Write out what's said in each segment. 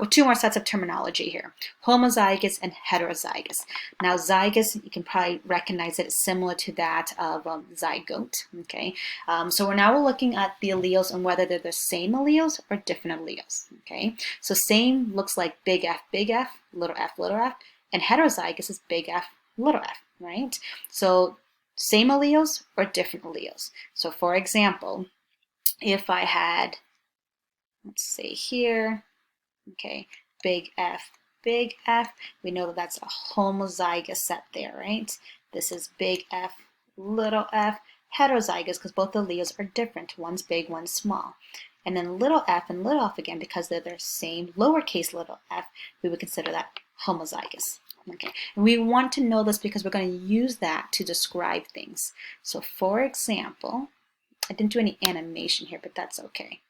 two more sets of terminology here: homozygous and heterozygous. Now, zygous, you can probably recognize it as similar to that of zygote. Okay, so we're looking at the alleles and whether they're the same alleles or different alleles. Okay, so same looks like big F, little f, and heterozygous is big F, little f, right? So same alleles or different alleles. So for example, if I had, let's say here, okay, big F, we know that that's a homozygous set there, right? This is big F, little f, heterozygous because both alleles are different. One's big, one's small. And then little f and little f again, because they're the same lowercase little f, we would consider that homozygous. Okay, and we want to know this because we're going to use that to describe things. So for example, I didn't do any animation here, but that's okay.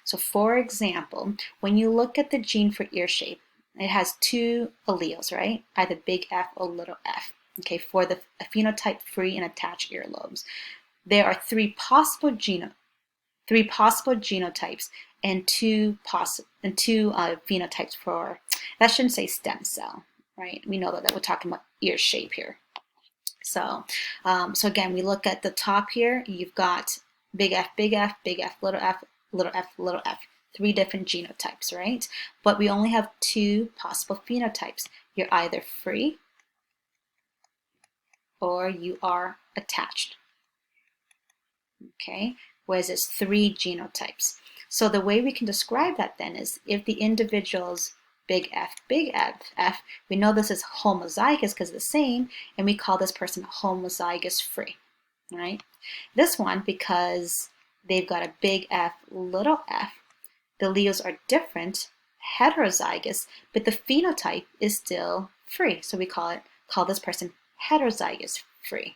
So for example, when you look at the gene for ear shape, it has two alleles, right? Either big F or little f, okay, for the phenotype free and attached earlobes. There are three possible genotypes and two phenotypes for, that shouldn't say stem cell, right? We know that we're talking about ear shape here. So again, we look at the top here, you've got big F, little f, little f, three different genotypes, right? But we only have two possible phenotypes. You're either free or you are attached, okay? Whereas there's three genotypes. So the way we can describe that then is if the individual's big F, we know this is homozygous because it's the same, and we call this person homozygous free, right? This one, because they've got a big F, little f, the alleles are different, heterozygous, but the phenotype is still free. So we call this person heterozygous free.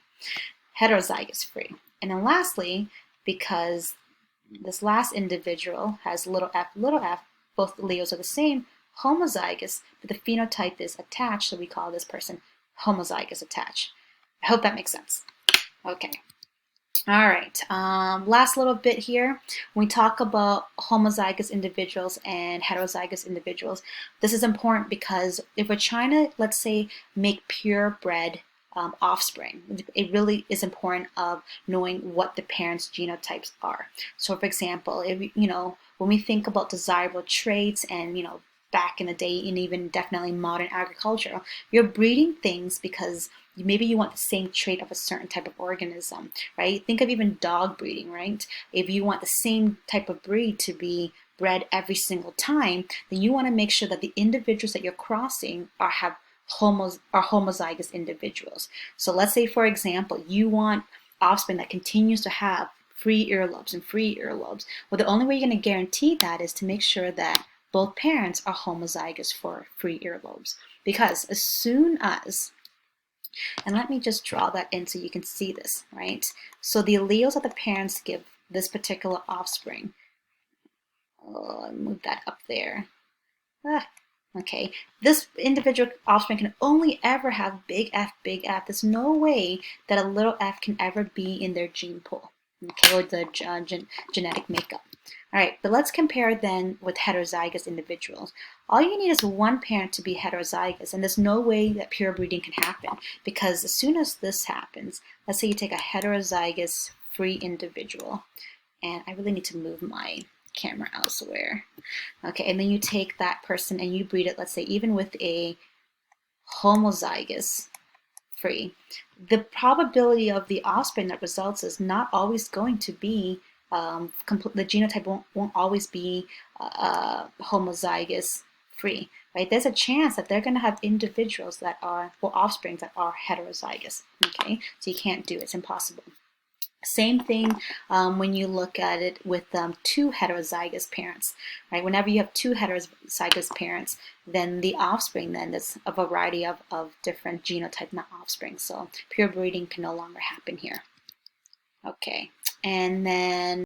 And then lastly, because this last individual has little f, both alleles are the same, homozygous, but the phenotype is attached, so we call this person homozygous attached. I hope that makes sense. Okay. All right, last little bit here. When we talk about homozygous individuals and heterozygous individuals, this is important because if we're trying to, let's say, make purebred offspring, it really is important of knowing what the parents' genotypes are. So for example, if when we think about desirable traits and back in the day and even definitely modern agriculture, you're breeding things because maybe you want the same trait of a certain type of organism, right? Think of even dog breeding, right? If you want the same type of breed to be bred every single time, then you want to make sure that the individuals that you're crossing are homozygous individuals. So let's say, for example, you want offspring that continues to have free earlobes. Well, the only way you're going to guarantee that is to make sure that both parents are homozygous for free earlobes. Because as soon as, and let me just draw that in so you can see this, right? So the alleles that the parents give this particular offspring, move that up there. Okay, this individual offspring can only ever have big F. There's no way that a little f can ever be in their gene pool, okay, or the genetic makeup. All right, but let's compare then with heterozygous individuals. All you need is one parent to be heterozygous, and there's no way that pure breeding can happen, because as soon as this happens, let's say you take a heterozygous free individual, and I really need to move my camera elsewhere. Okay, and then you take that person and you breed it, let's say even with a homozygous free, the probability of the offspring that results is not always going to be the genotype won't always be homozygous free, right? There's a chance that they're going to have individuals that are, or offsprings that are heterozygous, okay? So you can't do it, it's impossible. Same thing when you look at it with two heterozygous parents, right? Whenever you have two heterozygous parents, then the offspring, then there's a variety of different genotype, not offspring. So pure breeding can no longer happen here. Okay, and then